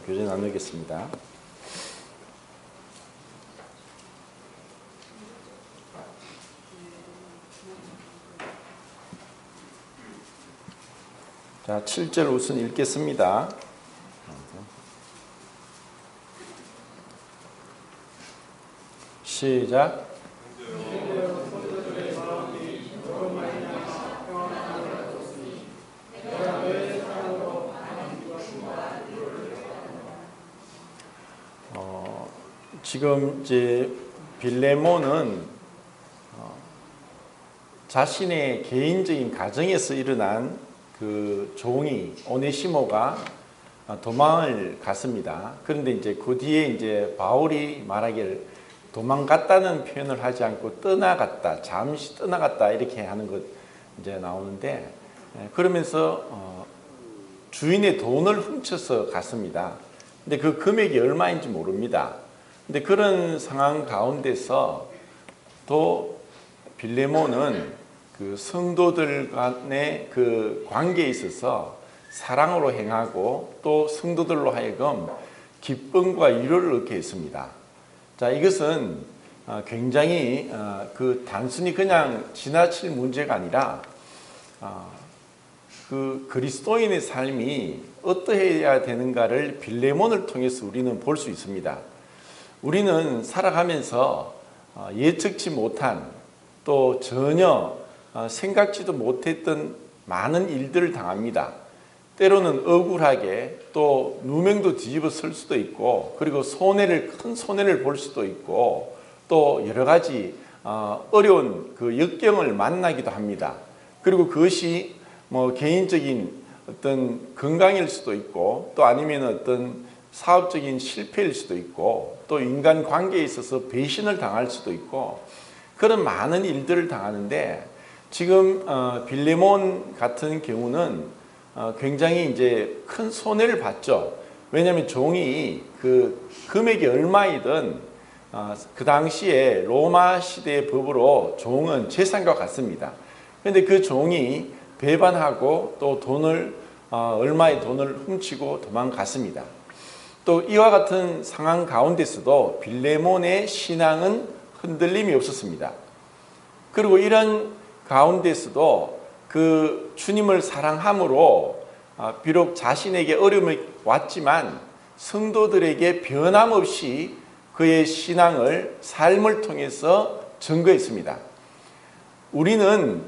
교제 나누겠습니다. 자, 7절 우선 읽겠습니다. 시작. 지금 이제 빌레몬은 자신의 개인적인 가정에서 일어난 그 종이 오네시모가 도망을 갔습니다. 그런데 이제 그 뒤에 이제 바울이 말하기를 도망갔다는 표현을 하지 않고 떠나갔다, 잠시 떠나갔다 이렇게 하는 것 이제 나오는데, 그러면서 주인의 돈을 훔쳐서 갔습니다. 근데 그 금액이 얼마인지 모릅니다. 근데 그런 상황 가운데서 또 빌레몬은 그 성도들 간의 그 관계에 있어서 사랑으로 행하고 또 성도들로 하여금 기쁨과 위로를 얻게 했습니다. 자, 이것은 굉장히 그 단순히 그냥 지나칠 문제가 아니라 그 그리스도인의 삶이 어떠해야 되는가를 빌레몬을 통해서 우리는 볼 수 있습니다. 우리는 살아가면서 예측치 못한 또 전혀 생각지도 못했던 많은 일들을 당합니다. 때로는 억울하게 또 누명도 뒤집어 쓸 수도 있고, 그리고 큰 손해를 볼 수도 있고, 또 여러 가지 어려운 그 역경을 만나기도 합니다. 그리고 그것이 뭐 개인적인 어떤 건강일 수도 있고, 또 아니면 어떤 사업적인 실패일 수도 있고, 또 인간 관계에 있어서 배신을 당할 수도 있고, 그런 많은 일들을 당하는데, 지금 빌레몬 같은 경우는 굉장히 이제 큰 손해를 봤죠. 왜냐하면 종이 그 금액이 얼마이든 그 당시에 로마 시대의 법으로 종은 재산과 같습니다. 그런데 그 종이 배반하고 또 얼마의 돈을 훔치고 도망갔습니다. 또 이와 같은 상황 가운데서도 빌레몬의 신앙은 흔들림이 없었습니다. 그리고 이런 가운데서도 그 주님을 사랑함으로 비록 자신에게 어려움이 왔지만 성도들에게 변함없이 그의 신앙을 삶을 통해서 증거했습니다. 우리는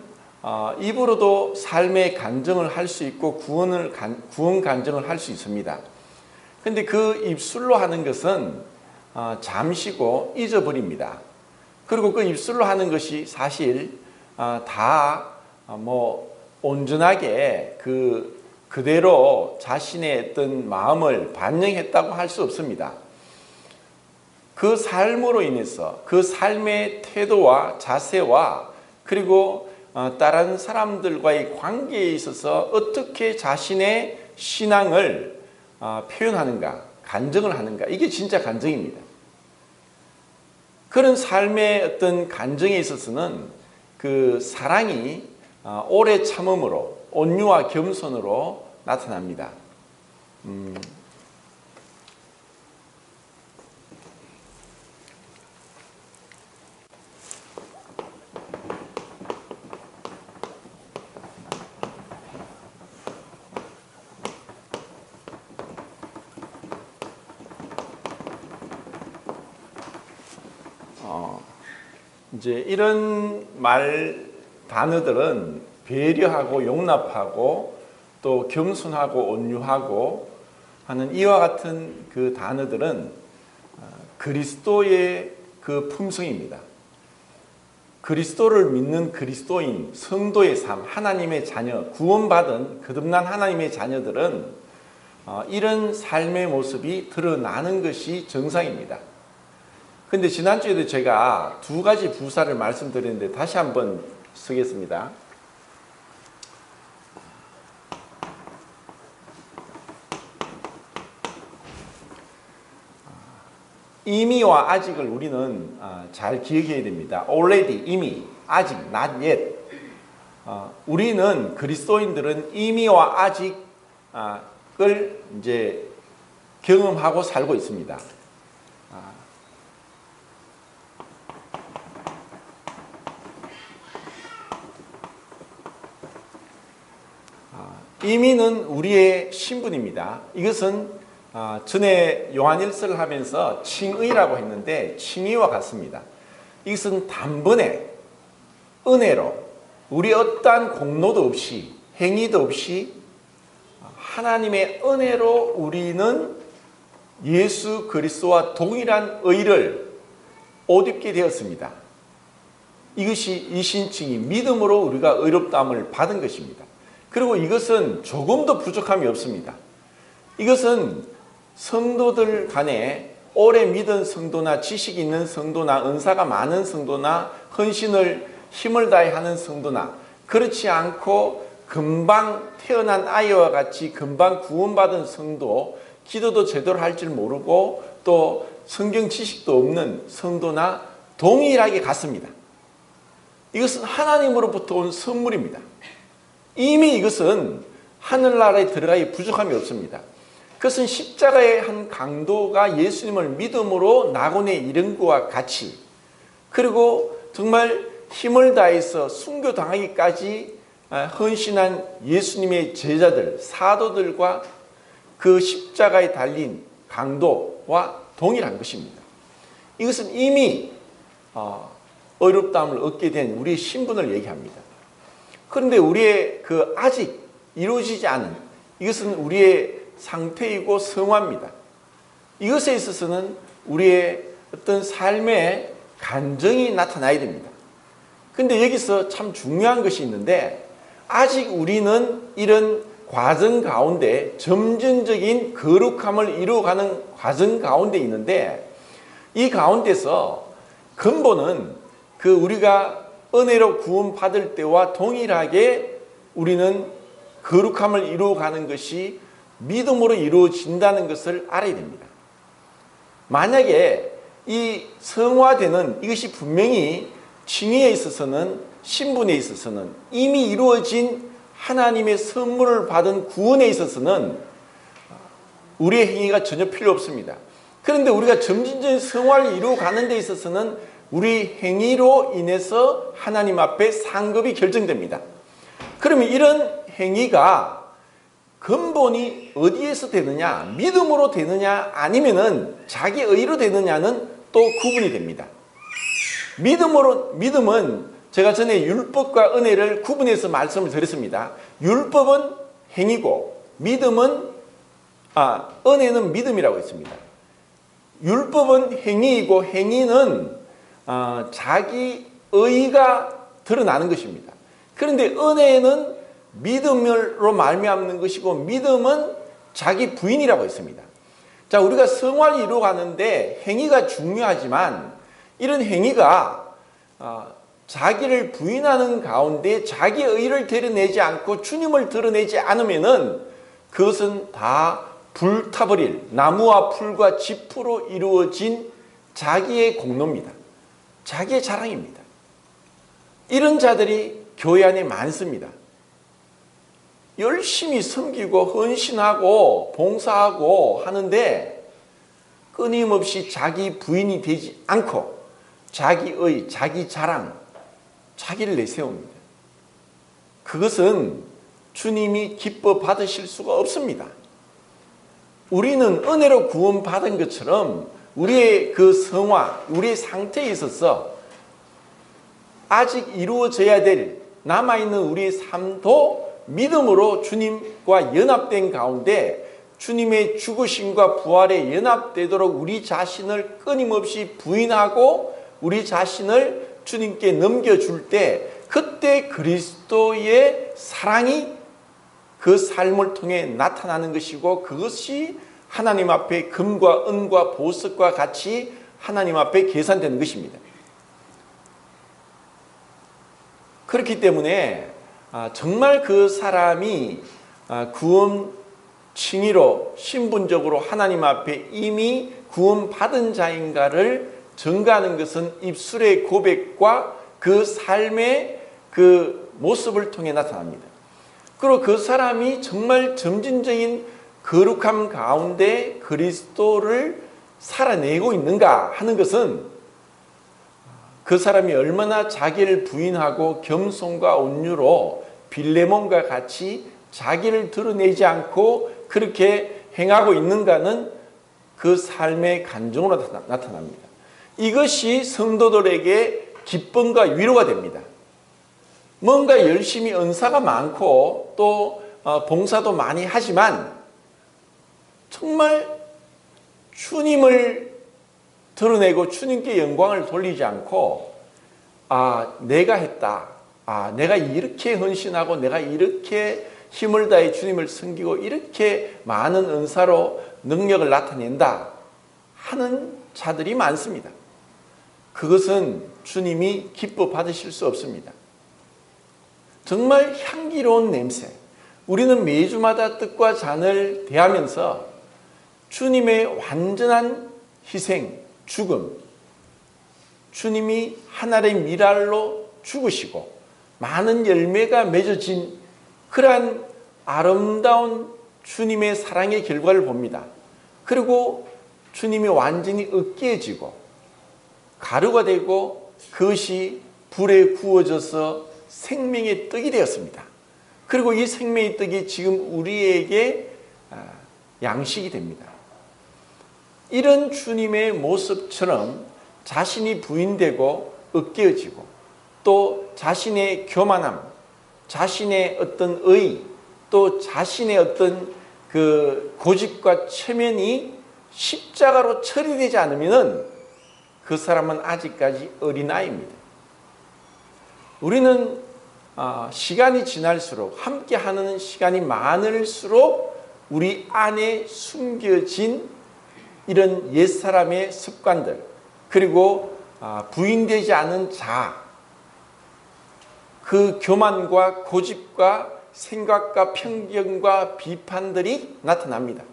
입으로도 삶의 간증을 할 수 있고 구원 간증을 할 수 있습니다. 그런데 그 입술로 하는 것은 잠시고 잊어버립니다. 그리고 그 입술로 하는 것이 사실 다 온전하게 그대로 자신의 어떤 마음을 반영했다고 할 수 없습니다. 그 삶으로 인해서 그 삶의 태도와 자세와 그리고 다른 사람들과의 관계에 있어서 어떻게 자신의 신앙을 표현하는가, 간증을 하는가, 이게 진짜 간증입니다. 그런 삶의 어떤 간증에 있어서는 그 사랑이 오래 참음으로, 온유와 겸손으로 나타납니다. 이제 이런 단어들은 배려하고 용납하고 또 겸손하고 온유하고 하는 이와 같은 그 단어들은 그리스도의 그 품성입니다. 그리스도를 믿는 그리스도인, 성도의 삶, 하나님의 자녀, 구원받은 거듭난 하나님의 자녀들은 이런 삶의 모습이 드러나는 것이 정상입니다. 근데 지난주에도 제가 두 가지 부사를 말씀드렸는데 다시 한번 쓰겠습니다. 이미와 아직을 우리는 잘 기억해야 됩니다. already, 이미, 아직, not yet. 우리는 그리스도인들은 이미와 아직을 이제 경험하고 살고 있습니다. 이민은 우리의 신분입니다. 이것은 전에 요한일서를 하면서 칭의라고 했는데 칭의와 같습니다. 이것은 단번에 은혜로 우리 어떠한 공로도 없이 행위도 없이 하나님의 은혜로 우리는 예수 그리스도와 동일한 의를 옷 입게 되었습니다. 이것이 이 신칭이 믿음으로 우리가 의롭다함을 받은 것입니다. 그리고 이것은 조금도 부족함이 없습니다. 이것은 성도들 간에 오래 믿은 성도나 지식 있는 성도나 은사가 많은 성도나 헌신을 힘을 다해 하는 성도나 그렇지 않고 금방 태어난 아이와 같이 금방 구원받은 성도, 기도도 제대로 할 줄 모르고 또 성경 지식도 없는 성도나 동일하게 같습니다. 이것은 하나님으로부터 온 선물입니다. 이미 이것은 하늘나라에 들어가기 부족함이 없습니다. 그것은 십자가의 한 강도가 예수님을 믿음으로 낙원에 이른 것과 같이, 그리고 정말 힘을 다해서 순교당하기까지 헌신한 예수님의 제자들, 사도들과 그 십자가에 달린 강도와 동일한 것입니다. 이것은 이미 의롭다함을 얻게 된 우리의 신분을 얘기합니다. 그런데 우리의 그 아직 이루어지지 않은 이것은 우리의 상태이고 성화입니다. 이것에 있어서는 우리의 어떤 삶의 간정이 나타나야 됩니다. 그런데 여기서 참 중요한 것이 있는데 아직 우리는 이런 과정 가운데 점진적인 거룩함을 이루어가는 과정 가운데 있는데 이 가운데서 근본은 그 우리가 은혜로 구원받을 때와 동일하게 우리는 거룩함을 이루어가는 것이 믿음으로 이루어진다는 것을 알아야 됩니다. 만약에 이 성화되는 이것이 분명히 칭의에 있어서는 신분에 있어서는 이미 이루어진 하나님의 선물을 받은 구원에 있어서는 우리의 행위가 전혀 필요 없습니다. 그런데 우리가 점진적인 성화를 이루어가는 데 있어서는 우리 행위로 인해서 하나님 앞에 상급이 결정됩니다. 그러면 이런 행위가 근본이 어디에서 되느냐, 믿음으로 되느냐 아니면은 자기 의로 되느냐는 또 구분이 됩니다. 믿음은 제가 전에 율법과 은혜를 구분해서 말씀을 드렸습니다. 율법은 행위고 은혜는 믿음이라고 했습니다. 율법은 행위이고 행위는 자기 의가 드러나는 것입니다. 그런데 은혜는 믿음으로 말미암는 것이고 믿음은 자기 부인이라고 했습니다. 자, 우리가 성화를 이루어가는데 행위가 중요하지만 이런 행위가 자기를 부인하는 가운데 자기의 의를 드러내지 않고 주님을 드러내지 않으면은 그것은 다 불타버릴 나무와 풀과 짚으로 이루어진 자기의 공로입니다. 자기의 자랑입니다. 이런 자들이 교회 안에 많습니다. 열심히 섬기고 헌신하고 봉사하고 하는데 끊임없이 자기 부인이 되지 않고 자기의, 자기 자랑, 자기를 내세웁니다. 그것은 주님이 기뻐 받으실 수가 없습니다. 우리는 은혜로 구원받은 것처럼 우리의 그 성화, 우리의 상태에 있어서 아직 이루어져야 될 남아있는 우리의 삶도 믿음으로 주님과 연합된 가운데 주님의 죽으심과 부활에 연합되도록 우리 자신을 끊임없이 부인하고 우리 자신을 주님께 넘겨줄 때 그때 그리스도의 사랑이 그 삶을 통해 나타나는 것이고 그것이 하나님 앞에 금과 은과 보석과 같이 하나님 앞에 계산되는 것입니다. 그렇기 때문에 정말 그 사람이 구원 칭의로 신분적으로 하나님 앞에 이미 구원받은 자인가를 증가하는 것은 입술의 고백과 그 삶의 그 모습을 통해 나타납니다. 그리고 그 사람이 정말 점진적인 거룩함 가운데 그리스도를 살아내고 있는가 하는 것은 그 사람이 얼마나 자기를 부인하고 겸손과 온유로 빌레몬과 같이 자기를 드러내지 않고 그렇게 행하고 있는가는 그 삶의 간증으로 나타납니다. 이것이 성도들에게 기쁨과 위로가 됩니다. 뭔가 열심히 은사가 많고 또 봉사도 많이 하지만 정말 주님을 드러내고 주님께 영광을 돌리지 않고 내가 했다. 내가 이렇게 헌신하고 내가 이렇게 힘을 다해 주님을 섬기고 이렇게 많은 은사로 능력을 나타낸다 하는 자들이 많습니다. 그것은 주님이 기뻐 받으실 수 없습니다. 정말 향기로운 냄새. 우리는 매주마다 떡과 잔을 대하면서 주님의 완전한 희생, 죽음, 주님이 하늘의 미랄로 죽으시고 많은 열매가 맺어진 그러한 아름다운 주님의 사랑의 결과를 봅니다. 그리고 주님이 완전히 으깨어지고 가루가 되고 그것이 불에 구워져서 생명의 떡이 되었습니다. 그리고 이 생명의 떡이 지금 우리에게 양식이 됩니다. 이런 주님의 모습처럼 자신이 부인되고 으깨어지고 또 자신의 교만함, 자신의 어떤 의, 또 자신의 어떤 그 고집과 체면이 십자가로 처리되지 않으면 그 사람은 아직까지 어린아이입니다. 우리는 시간이 지날수록 함께하는 시간이 많을수록 우리 안에 숨겨진 이런 옛사람의 습관들 그리고 부인되지 않은 그 교만과 고집과 생각과 편견과 비판들이 나타납니다.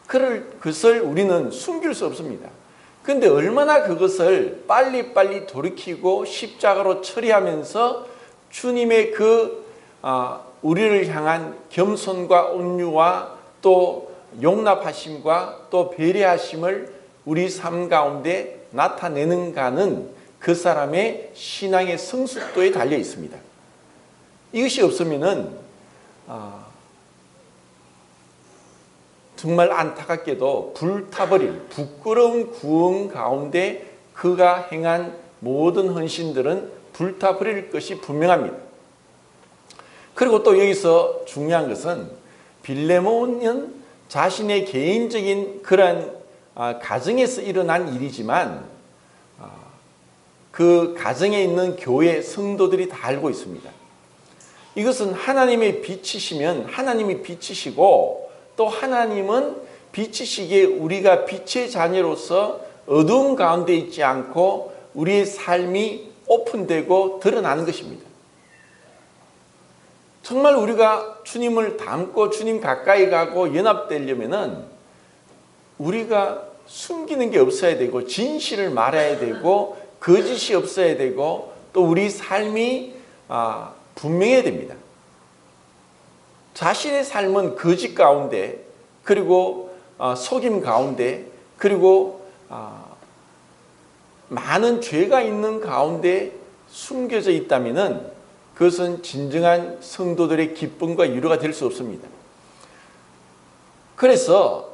그것을 우리는 숨길 수 없습니다. 그런데 얼마나 그것을 빨리빨리 돌이키고 십자가로 처리하면서 주님의 우리를 향한 겸손과 온유와 또 용납하심과 또 배려하심을 우리 삶 가운데 나타내는가는 그 사람의 신앙의 성숙도에 달려 있습니다. 이것이 없으면은 정말 안타깝게도 불타버릴 부끄러운 구원 가운데 그가 행한 모든 헌신들은 불타버릴 것이 분명합니다. 그리고 또 여기서 중요한 것은 빌레몬은 자신의 개인적인 그런 가정에서 일어난 일이지만 그 가정에 있는 교회 성도들이 다 알고 있습니다. 이것은 하나님의 빛이시면 하나님이 빛이시고 또 하나님은 빛이시기에 우리가 빛의 자녀로서 어두운 가운데 있지 않고 우리의 삶이 오픈되고 드러나는 것입니다. 정말 우리가 주님을 닮고 주님 가까이 가고 연합되려면은 우리가 숨기는 게 없어야 되고 진실을 말해야 되고 거짓이 없어야 되고 또 우리 삶이 분명해야 됩니다. 자신의 삶은 거짓 가운데 그리고 속임 가운데 그리고 많은 죄가 있는 가운데 숨겨져 있다면 그것은 진정한 성도들의 기쁨과 위로가 될 수 없습니다. 그래서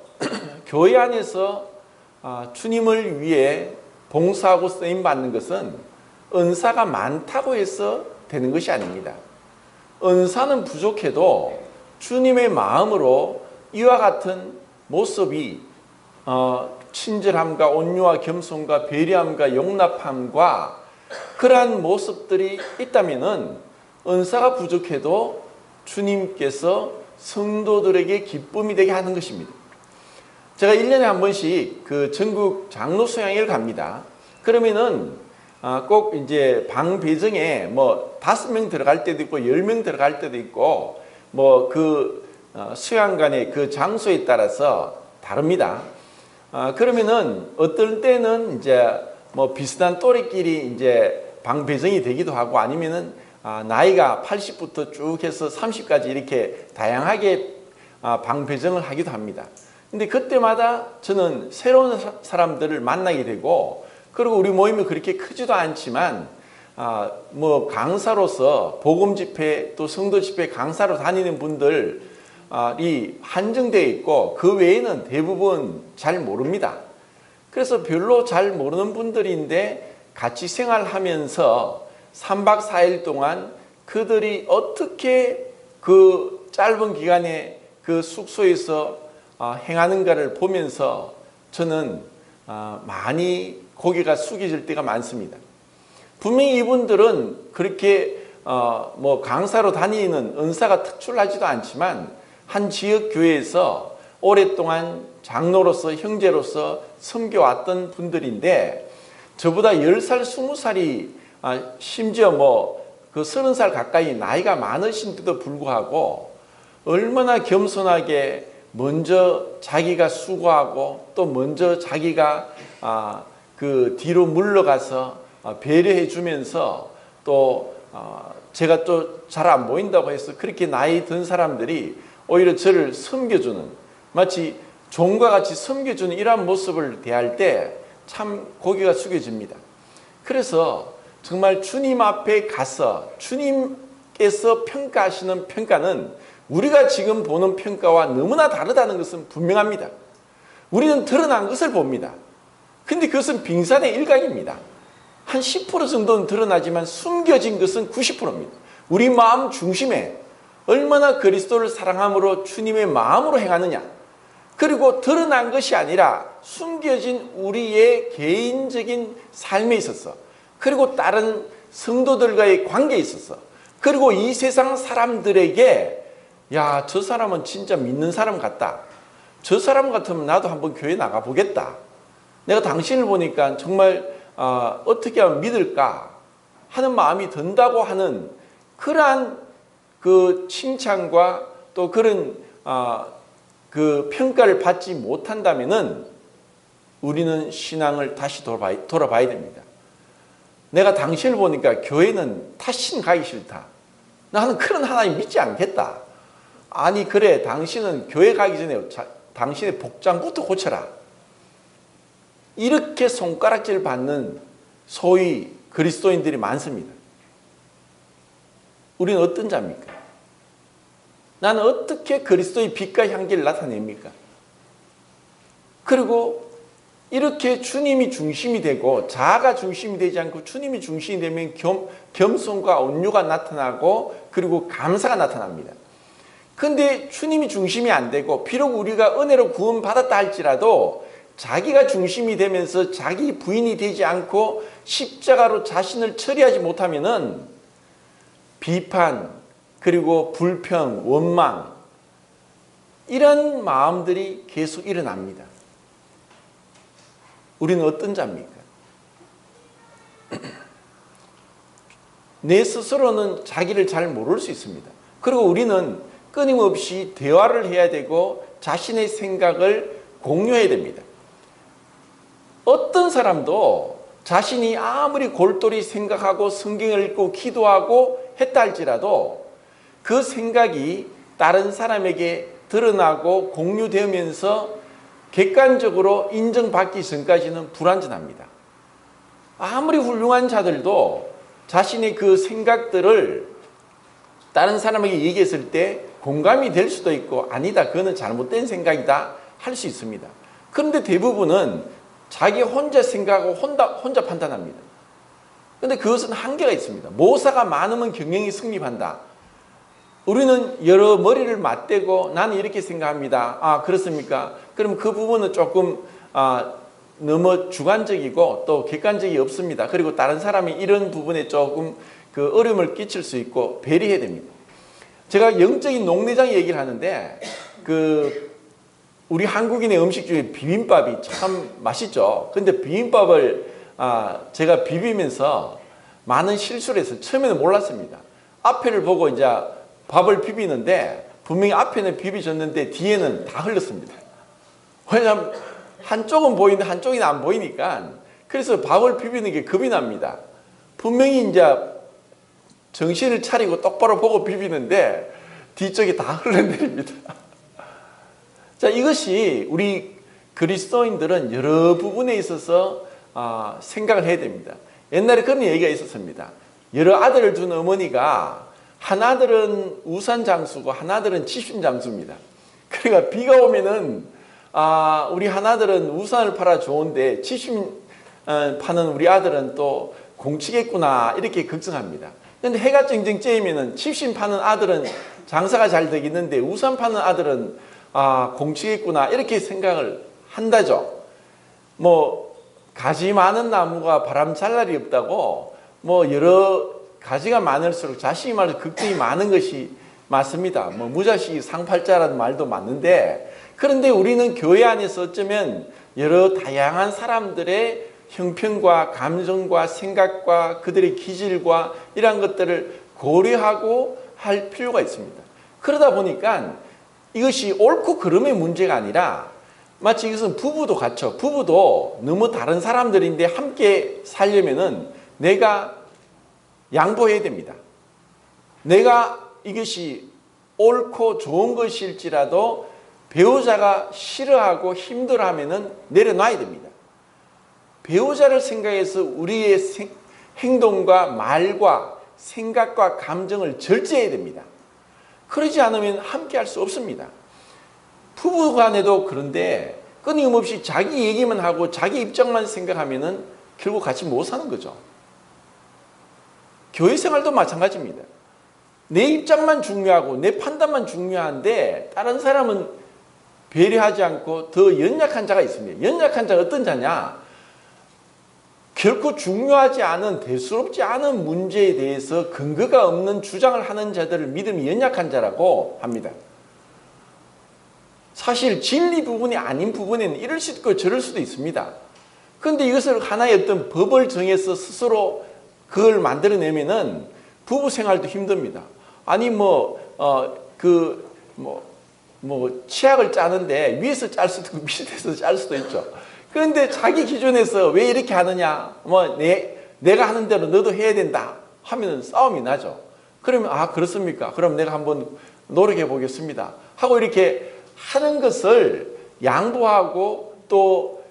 교회 안에서 주님을 위해 봉사하고 쓰임받는 것은 은사가 많다고 해서 되는 것이 아닙니다. 은사는 부족해도 주님의 마음으로 이와 같은 모습이 친절함과 온유와 겸손과 배려함과 용납함과 그러한 모습들이 있다면 은사가 부족해도 주님께서 성도들에게 기쁨이 되게 하는 것입니다. 제가 1년에 한 번씩 그 전국 장로 수양회를 갑니다. 그러면은 꼭 이제 방 배정에 5명 들어갈 때도 있고 10명 들어갈 때도 있고 수양관의 그 장소에 따라서 다릅니다. 그러면은 어떨 때는 이제 비슷한 또래끼리 이제 방 배정이 되기도 하고 아니면은 나이가 80부터 쭉 해서 30까지 이렇게 다양하게 방배정을 하기도 합니다. 근데 그때마다 저는 새로운 사람들을 만나게 되고, 그리고 우리 모임이 그렇게 크지도 않지만 뭐 강사로서 복음 집회 또 성도 집회 강사로 다니는 분들이 한정되어 있고 그 외에는 대부분 잘 모릅니다. 그래서 별로 잘 모르는 분들인데 같이 생활하면서 3박 4일 동안 그들이 어떻게 그 짧은 기간에 그 숙소에서 행하는가를 보면서 저는 많이 고개가 숙여질 때가 많습니다. 분명히 이분들은 그렇게 뭐 강사로 다니는 은사가 특출나지도 않지만 한 지역 교회에서 오랫동안 장로로서 형제로서 섬겨왔던 분들인데 저보다 10살, 20살이 심지어 뭐 그 30살 가까이 나이가 많으신데도 불구하고 얼마나 겸손하게 먼저 자기가 수고하고 또 먼저 자기가 그 뒤로 물러가서 배려해 주면서 또 제가 또 잘 안 보인다고 해서 그렇게 나이 든 사람들이 오히려 저를 섬겨주는, 마치 종과 같이 섬겨주는 이러한 모습을 대할 때 참 고개가 숙여집니다. 그래서 정말 주님 앞에 가서 주님께서 평가하시는 평가는 우리가 지금 보는 평가와 너무나 다르다는 것은 분명합니다. 우리는 드러난 것을 봅니다. 근데 그것은 빙산의 일각입니다. 한 10% 정도는 드러나지만 숨겨진 것은 90%입니다. 우리 마음 중심에 얼마나 그리스도를 사랑함으로 주님의 마음으로 행하느냐, 그리고 드러난 것이 아니라 숨겨진 우리의 개인적인 삶에 있어서, 그리고 다른 성도들과의 관계에 있어서, 그리고 이 세상 사람들에게 야, 저 사람은 진짜 믿는 사람 같다, 저 사람 같으면 나도 한번 교회 나가보겠다, 내가 당신을 보니까 정말 어떻게 하면 믿을까 하는 마음이 든다고 하는 그러한 그 칭찬과 또 그런 그 평가를 받지 못한다면은 우리는 신앙을 다시 돌아봐야 됩니다. 내가 당신을 보니까 교회는 다시는 가기 싫다, 나는 그런 하나님 믿지 않겠다. 아니 그래, 당신은 교회 가기 전에 당신의 복장부터 고쳐라. 이렇게 손가락질 받는 소위 그리스도인들이 많습니다. 우리는 어떤 자입니까? 나는 어떻게 그리스도의 빛과 향기를 나타냅니까? 그리고 이렇게 주님이 중심이 되고 자아가 중심이 되지 않고 주님이 중심이 되면 겸손과 온유가 나타나고 그리고 감사가 나타납니다. 그런데 주님이 중심이 안 되고 비록 우리가 은혜로 구원받았다 할지라도 자기가 중심이 되면서 자기 부인이 되지 않고 십자가로 자신을 처리하지 못하면은 비판, 그리고 불평, 원망, 이런 마음들이 계속 일어납니다. 우리는 어떤 자입니까? 내 스스로는 자기를 잘 모를 수 있습니다. 그리고 우리는 끊임없이 대화를 해야 되고 자신의 생각을 공유해야 됩니다. 어떤 사람도 자신이 아무리 골똘히 생각하고 성경을 읽고 기도하고 했다 할지라도 그 생각이 다른 사람에게 드러나고 공유되면서 객관적으로 인정받기 전까지는 불완전합니다. 아무리 훌륭한 자들도 자신의 그 생각들을 다른 사람에게 얘기했을 때 공감이 될 수도 있고 아니다, 그거는 잘못된 생각이다 할 수 있습니다. 그런데 대부분은 자기 혼자 생각하고 혼자 판단합니다. 그런데 그것은 한계가 있습니다. 모사가 많으면 경영이 승립한다. 우리는 여러 머리를 맞대고 나는 이렇게 생각합니다. 아, 그렇습니까? 그럼 그 부분은 조금 너무 주관적이고 또 객관적이 없습니다. 그리고 다른 사람이 이런 부분에 조금 그 어려움을 끼칠 수 있고 배려해야 됩니다. 제가 영적인 녹내장 얘기를 하는데 우리 한국인의 음식 중에 비빔밥이 참 맛있죠. 근데 비빔밥을 제가 비비면서 많은 실수를 해서 처음에는 몰랐습니다. 앞에를 보고 이제 밥을 비비는데 분명히 앞에는 비비졌는데 뒤에는 다 흘렀습니다. 왜냐하면 한쪽은 보이는데 한쪽이 안 보이니까. 그래서 밥을 비비는 게 겁이 납니다. 분명히 이제 정신을 차리고 똑바로 보고 비비는데 뒤쪽이 다 흘러내립니다. 자, 이것이 우리 그리스도인들은 여러 부분에 있어서 생각을 해야 됩니다. 옛날에 그런 얘기가 있었습니다. 여러 아들을 둔 어머니가 한 아들은 우산 장수고 한 아들은 치심 장수입니다. 그러니까 비가 오면은 우리 한 아들은 우산을 팔아 좋은데 치심 파는 우리 아들은 또 공치겠구나 이렇게 걱정합니다. 근데 해가 쨍쨍 쬐면은 치심 파는 아들은 장사가 잘 되겠는데 우산 파는 아들은 공치겠구나 이렇게 생각을 한다죠. 뭐 가지 많은 나무가 바람 잘 날이 없다고 뭐 여러 가지가 많을수록 자식이 말해서 걱정이 많은 것이 맞습니다. 뭐 무자식이 상팔자라는 말도 맞는데, 그런데 우리는 교회 안에서 어쩌면 여러 다양한 사람들의 형편과 감정과 생각과 그들의 기질과 이러한 것들을 고려하고 할 필요가 있습니다. 그러다 보니까 이것이 옳고 그름의 문제가 아니라 마치 이것은 부부도 같죠. 부부도 너무 다른 사람들인데 함께 살려면은 내가 양보해야 됩니다. 내가 이것이 옳고 좋은 것일지라도 배우자가 싫어하고 힘들어하면은 내려놔야 됩니다. 배우자를 생각해서 우리의 행동과 말과 생각과 감정을 절제해야 됩니다. 그러지 않으면 함께 할 수 없습니다. 부부 간에도 그런데 끊임없이 자기 얘기만 하고 자기 입장만 생각하면은 결국 같이 못 사는 거죠. 교회 생활도 마찬가지입니다. 내 입장만 중요하고 내 판단만 중요한데 다른 사람은 배려하지 않고 더 연약한 자가 있습니다. 연약한 자가 어떤 자냐? 결코 중요하지 않은 대수롭지 않은 문제에 대해서 근거가 없는 주장을 하는 자들을 믿음이 연약한 자라고 합니다. 사실 진리 부분이 아닌 부분에는 이럴 수도 있고 저럴 수도 있습니다. 그런데 이것을 하나의 어떤 법을 정해서 스스로 그걸 만들어내면은 부부 생활도 힘듭니다. 아니 치약을 짜는데 위에서 짤 수도 있고 밑에서 짤 수도 있죠. 그런데 자기 기준에서 왜 이렇게 하느냐, 내가 하는 대로 너도 해야 된다 하면 싸움이 나죠. 그러면 그렇습니까? 그럼 내가 한번 노력해 보겠습니다 하고 이렇게 하는 것을 양보하고 또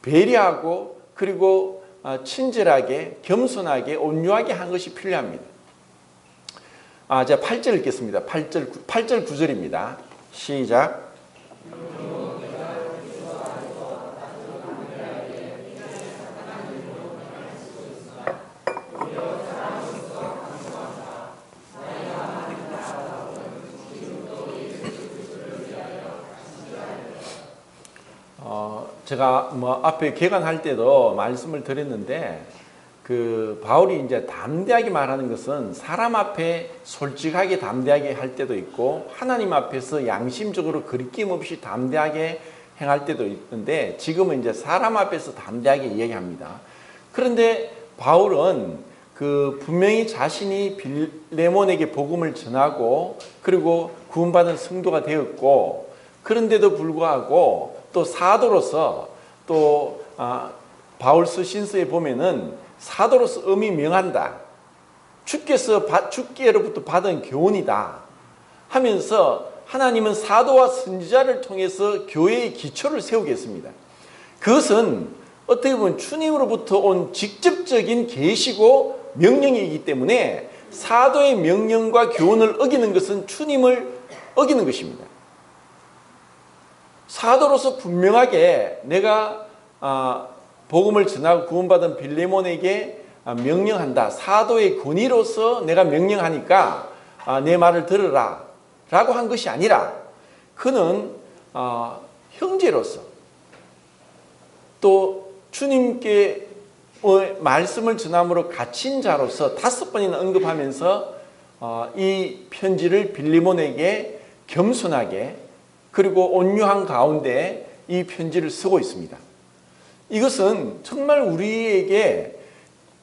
배려하고 그리고 친절하게 겸손하게 온유하게 한 것이 필요합니다. 제가 8절 읽겠습니다. 8절 9절입니다. 시작. 제가 앞에 개관할 때도 말씀을 드렸는데 바울이 이제 담대하게 말하는 것은 사람 앞에 솔직하게 담대하게 할 때도 있고 하나님 앞에서 양심적으로 거리낌 없이 담대하게 행할 때도 있는데 지금은 이제 사람 앞에서 담대하게 이야기합니다. 그런데 바울은 분명히 자신이 빌레몬에게 복음을 전하고 그리고 구원받은 성도가 되었고 그런데도 불구하고 또 사도로서 또 바울서 신서에 보면은 사도로서 의미 명한다. 주께로부터 받은 교훈이다 하면서 하나님은 사도와 선지자를 통해서 교회의 기초를 세우겠습니다. 그것은 어떻게 보면 주님으로부터 온 직접적인 계시고 명령이기 때문에 사도의 명령과 교훈을 어기는 것은 주님을 어기는 것입니다. 사도로서 분명하게 내가 복음을 전하고 구원받은 빌레몬에게 명령한다. 사도의 권위로서 내가 명령하니까 내 말을 들으라 라고 한 것이 아니라 그는 형제로서 또 주님께 말씀을 전함으로 갇힌 자로서 5번이나 언급하면서 이 편지를 빌레몬에게 겸손하게 그리고 온유한 가운데 이 편지를 쓰고 있습니다. 이것은 정말 우리에게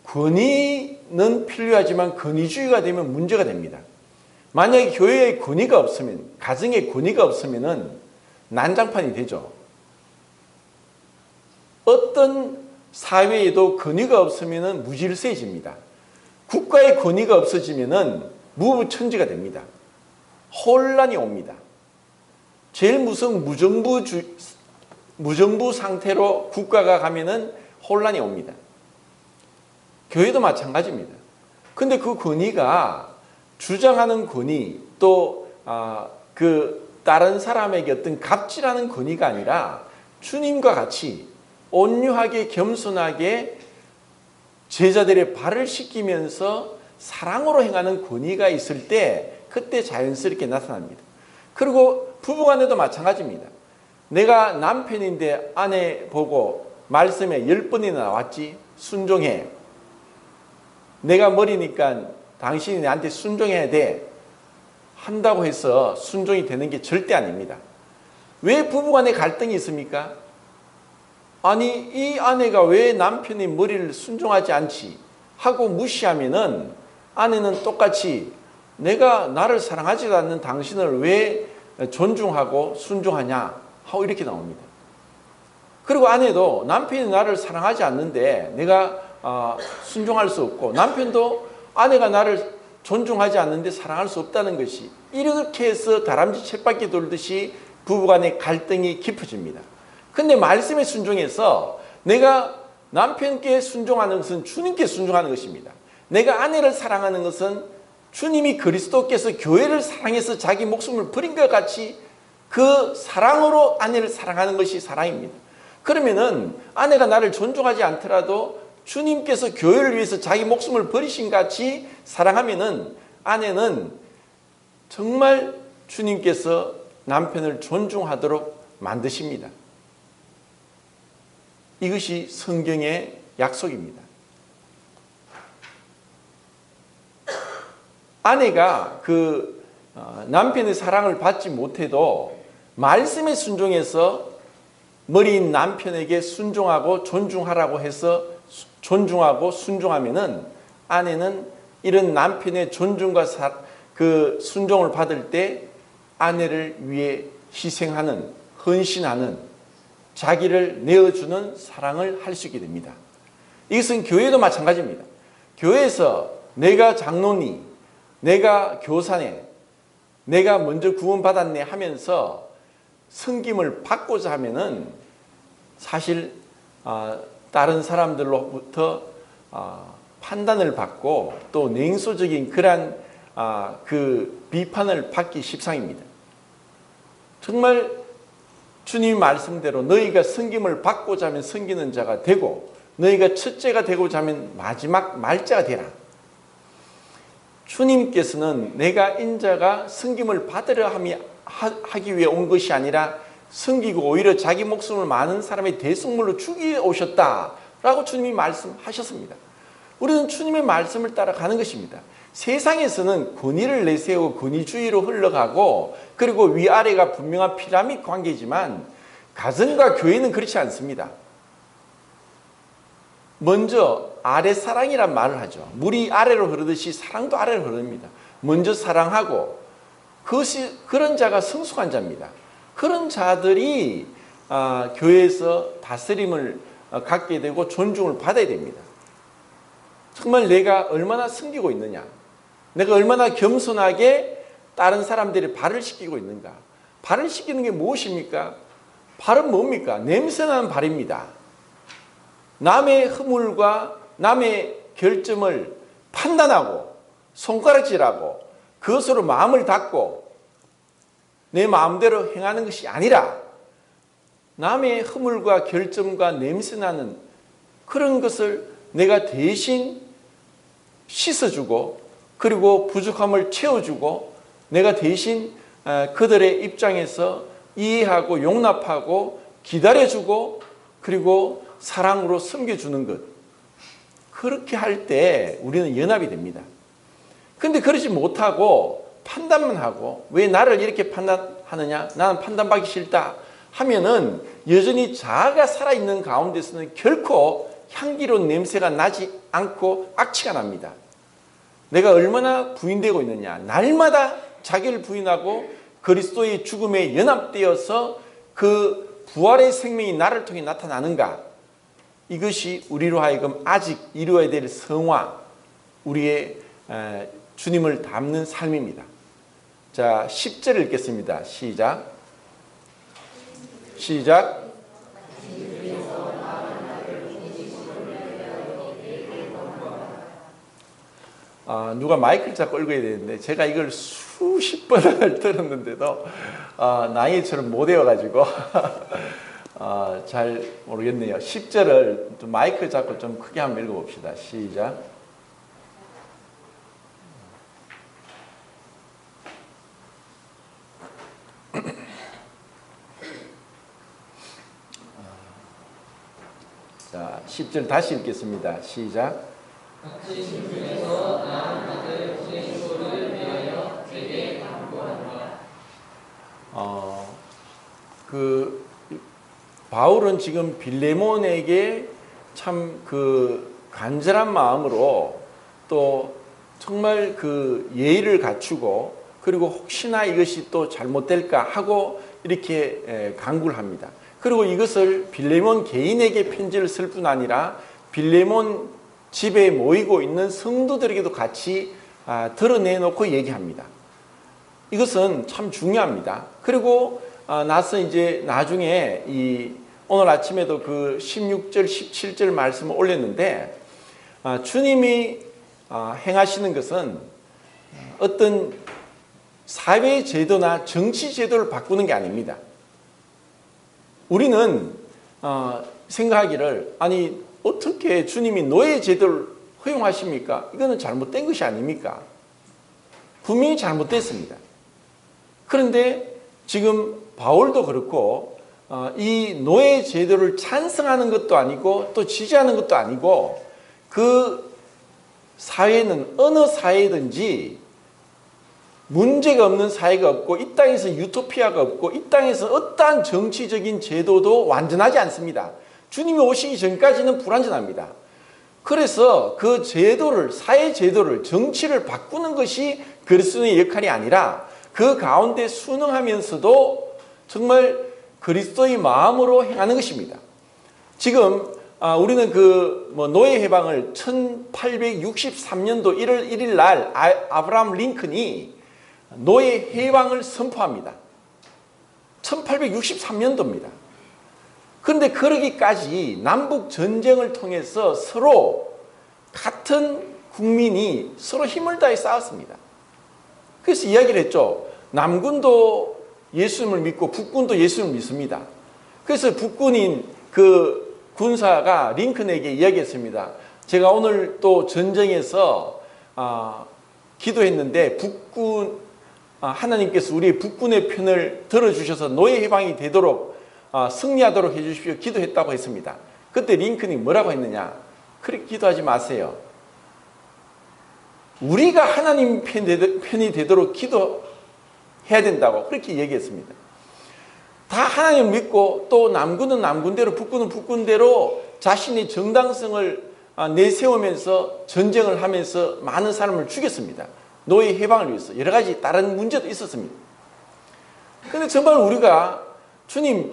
권위는 필요하지만 권위주의가 되면 문제가 됩니다. 만약에 교회에 권위가 없으면, 가정에 권위가 없으면 난장판이 되죠. 어떤 사회에도 권위가 없으면 무질서해집니다. 국가의 권위가 없어지면 무부천지가 됩니다. 혼란이 옵니다. 제일 무서운 무정부 상태로 국가가 가면은 혼란이 옵니다. 교회도 마찬가지입니다. 근데 그 권위가 주장하는 권위 또 다른 사람에게 어떤 갑질하는 권위가 아니라 주님과 같이 온유하게 겸손하게 제자들의 발을 씻기면서 사랑으로 행하는 권위가 있을 때 그때 자연스럽게 나타납니다. 그리고 부부간에도 마찬가지입니다. 내가 남편인데 아내 보고 말씀에 10번이나 나왔지 순종해. 내가 머리니까 당신이 나한테 순종해야 돼. 한다고 해서 순종이 되는 게 절대 아닙니다. 왜 부부간에 갈등이 있습니까? 아니 이 아내가 왜 남편의 머리를 순종하지 않지? 하고 무시하면은 아내는 똑같이 내가 나를 사랑하지도 않는 당신을 왜 존중하고 순종하냐 하고 이렇게 나옵니다. 그리고 아내도 남편이 나를 사랑하지 않는데 내가 순종할 수 없고 남편도 아내가 나를 존중하지 않는데 사랑할 수 없다는 것이 이렇게 해서 다람쥐 쳇바퀴 돌듯이 부부간의 갈등이 깊어집니다. 근데 말씀에 순종해서 내가 남편께 순종하는 것은 주님께 순종하는 것입니다. 내가 아내를 사랑하는 것은 주님이 그리스도께서 교회를 사랑해서 자기 목숨을 버린 것 같이 그 사랑으로 아내를 사랑하는 것이 사랑입니다. 그러면은 아내가 나를 존중하지 않더라도 주님께서 교회를 위해서 자기 목숨을 버리신 같이 사랑하면은 아내는 정말 주님께서 남편을 존중하도록 만드십니다. 이것이 성경의 약속입니다. 아내가 남편의 사랑을 받지 못해도 말씀에 순종해서 머리인 남편에게 순종하고 존중하라고 해서 존중하고 순종하면은 아내는 이런 남편의 존중과 순종을 받을 때 아내를 위해 희생하는, 헌신하는, 자기를 내어주는 사랑을 할 수 있게 됩니다. 이것은 교회도 마찬가지입니다. 교회에서 내가 장로니, 내가 교사네, 내가 먼저 구원받았네 하면서 섬김을 받고자 하면은 사실 다른 사람들로부터 판단을 받고 또 냉소적인 그러한 비판을 받기 십상입니다. 정말 주님 말씀대로 너희가 섬김을 받고자 하면 섬기는 자가 되고 너희가 첫째가 되고자 하면 마지막 말자가 되라. 주님께서는 내가 인자가 섬김을 받으려 하기 위해 온 것이 아니라 섬기고 오히려 자기 목숨을 많은 사람의 대속물로 주기에 오셨다라고 주님이 말씀하셨습니다. 우리는 주님의 말씀을 따라가는 것입니다. 세상에서는 권위를 내세우고 권위주의로 흘러가고 그리고 위아래가 분명한 피라미드 관계지만 가정과 교회는 그렇지 않습니다. 먼저 아래사랑이란 말을 하죠. 물이 아래로 흐르듯이 사랑도 아래로 흐릅니다. 먼저 사랑하고 그런 자가 성숙한 자입니다. 그런 자들이 교회에서 다스림을 갖게 되고 존중을 받아야 됩니다. 정말 내가 얼마나 섬기고 있느냐, 내가 얼마나 겸손하게 다른 사람들의 발을 씻기고 있는가. 발을 씻기는 게 무엇입니까? 발은 뭡니까? 냄새나는 발입니다. 남의 허물과 남의 결점을 판단하고 손가락질하고 그것으로 마음을 닫고 내 마음대로 행하는 것이 아니라 남의 허물과 결점과 냄새나는 그런 것을 내가 대신 씻어주고 그리고 부족함을 채워주고 내가 대신 그들의 입장에서 이해하고 용납하고 기다려주고 그리고 사랑으로 섬겨주는 것. 그렇게 할 때 우리는 연합이 됩니다. 그런데 그러지 못하고 판단만 하고 왜 나를 이렇게 판단하느냐? 나는 판단받기 싫다 하면은 여전히 자아가 살아있는 가운데서는 결코 향기로운 냄새가 나지 않고 악취가 납니다. 내가 얼마나 부인되고 있느냐. 날마다 자기를 부인하고 그리스도의 죽음에 연합되어서 그 부활의 생명이 나를 통해 나타나는가. 이것이 우리로 하여금 아직 이루어야 될 성화, 우리의 주님을 닮는 삶입니다. 자, 10절을 읽겠습니다. 시작. 시작. 누가 마이크를 잡고 읽어야 되는데 제가 이걸 수십 번을 들었는데도 나이처럼 못 외워가지고 잘 모르겠네요. 10절을 좀 마이크 잡고 좀 크게 한번 읽어봅시다. 시작. 자, 10절 다시 읽겠습니다. 시작. 바울은 지금 빌레몬에게 참 간절한 마음으로 또 정말 예의를 갖추고 그리고 혹시나 이것이 또 잘못될까 하고 이렇게 간구를 합니다. 그리고 이것을 빌레몬 개인에게 편지를 쓸 뿐 아니라 빌레몬 집에 모이고 있는 성도들에게도 같이 드러내놓고 얘기합니다. 이것은 참 중요합니다. 그리고 나서 이제 나중에 오늘 아침에도 16절, 17절 말씀을 올렸는데 주님이 행하시는 것은 어떤 사회 제도나 정치 제도를 바꾸는 게 아닙니다. 우리는 생각하기를 아니 어떻게 주님이 노예 제도를 허용하십니까? 이거는 잘못된 것이 아닙니까? 분명히 잘못됐습니다. 그런데 지금 바울도 그렇고 이 노예 제도를 찬성하는 것도 아니고 또 지지하는 것도 아니고 그 사회는 어느 사회든지 문제가 없는 사회가 없고 이 땅에서 유토피아가 없고 이 땅에서 어떠한 정치적인 제도도 완전하지 않습니다. 주님이 오시기 전까지는 불완전합니다. 그래서 그 제도를, 사회 제도를, 정치를 바꾸는 것이 그리스도의 역할이 아니라 그 가운데 순응하면서도 정말 그리스도의 마음으로 행하는 것입니다. 지금 우리는 노예 해방을 1863년도 1월 1일 날 아브라함 링컨이 노예 해방을 선포합니다. 1863년도입니다. 그런데 그러기까지 남북 전쟁을 통해서 서로 같은 국민이 서로 힘을 다해 싸웠습니다. 그래서 이야기를 했죠. 남군도 예수님을 믿고 북군도 예수님을 믿습니다. 그래서 북군인 그 군사가 링컨에게 이야기했습니다. 제가 오늘 또 전쟁에서 기도했는데 하나님께서 우리 북군의 편을 들어주셔서 노예 해방이 되도록 승리하도록 해주십시오. 기도했다고 했습니다. 그때 링컨이 뭐라고 했느냐? 그렇게 기도하지 마세요. 우리가 하나님 편이 되도록 기도해야 된다고 그렇게 얘기했습니다. 다 하나님을 믿고 또 남군은 남군대로 북군은 북군대로 자신의 정당성을 내세우면서 전쟁을 하면서 많은 사람을 죽였습니다. 노예 해방을 위해서 여러 가지 다른 문제도 있었습니다. 그런데 정말 우리가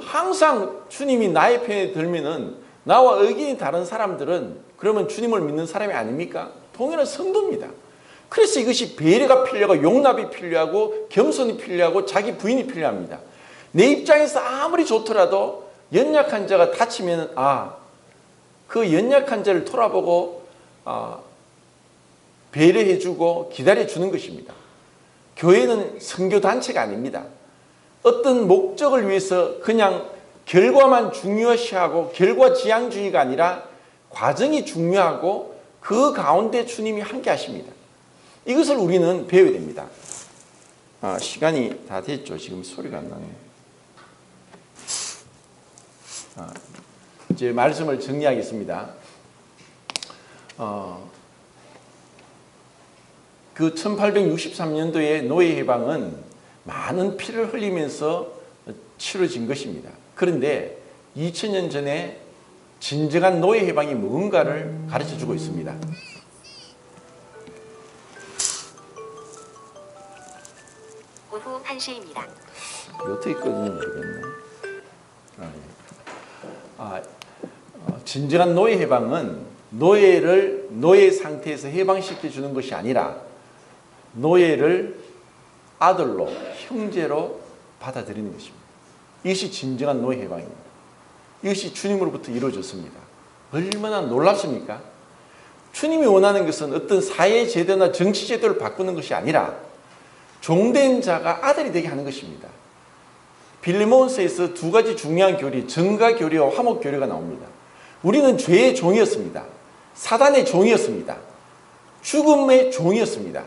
항상 주님이 나의 편에 들면은 나와 의견이 다른 사람들은 그러면 주님을 믿는 사람이 아닙니까? 동일한 성도입니다. 그래서 이것이 배려가 필요하고 용납이 필요하고 겸손이 필요하고 자기 부인이 필요합니다. 내 입장에서 아무리 좋더라도 연약한 자가 다치면 그 연약한 자를 돌아보고 배려해주고 기다려주는 것입니다. 교회는 선교단체가 아닙니다. 어떤 목적을 위해서 그냥 결과만 중요시하고 결과지향주의가 아니라 과정이 중요하고 그 가운데 주님이 함께 하십니다. 이것을 우리는 배워야 됩니다. 시간이 다 됐죠. 지금 소리가 안 나네요. 이제 말씀을 정리하겠습니다. 그 1863년도의 노예 해방은 많은 피를 흘리면서 치러진 것입니다. 그런데 2000년 전에 진정한 노예 해방이 뭔가를 가르쳐주고 있습니다. 오후 1시입니다. 어떻게 끄는지 모르겠네. 진정한 노예 해방은 노예를 노예 상태에서 해방시켜 주는 것이 아니라 노예를 아들로 형제로 받아들이는 것입니다. 이것이 진정한 노예 해방입니다. 이것이 주님으로부터 이루어졌습니다. 얼마나 놀랍습니까? 주님이 원하는 것은 어떤 사회 제도나 정치 제도를 바꾸는 것이 아니라 종된 자가 아들이 되게 하는 것입니다. 빌레몬서에서 두 가지 중요한 교리, 정과 교리와 화목 교리가 나옵니다. 우리는 죄의 종이었습니다. 사단의 종이었습니다. 죽음의 종이었습니다.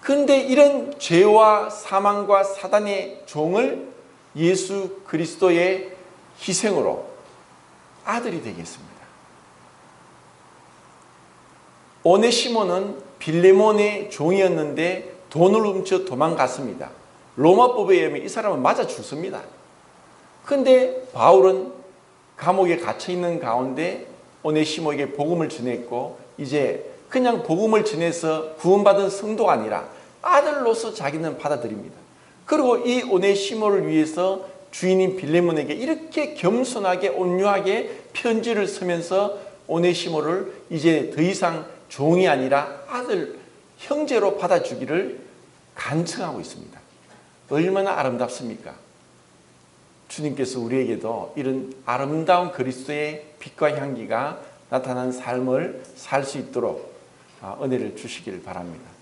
그런데 이런 죄와 사망과 사단의 종을 예수 그리스도의 희생으로 아들이 되게 했습니다. 오네시모는 빌레몬의 종이었는데 돈을 훔쳐 도망갔습니다. 로마법에 의하면 이 사람은 맞아 죽습니다. 그런데 바울은 감옥에 갇혀있는 가운데 오네시모에게 복음을 전했고 이제 그냥 복음을 전해서 구원받은 성도가 아니라 아들로서 자기는 받아들입니다. 그리고 이 오네시모를 위해서 주인인 빌레몬에게 이렇게 겸손하게 온유하게 편지를 쓰면서 오네시모를 이제 더 이상 종이 아니라 아들, 형제로 받아주기를 간청하고 있습니다. 얼마나 아름답습니까? 주님께서 우리에게도 이런 아름다운 그리스도의 빛과 향기가 나타난 삶을 살 수 있도록 은혜를 주시길 바랍니다.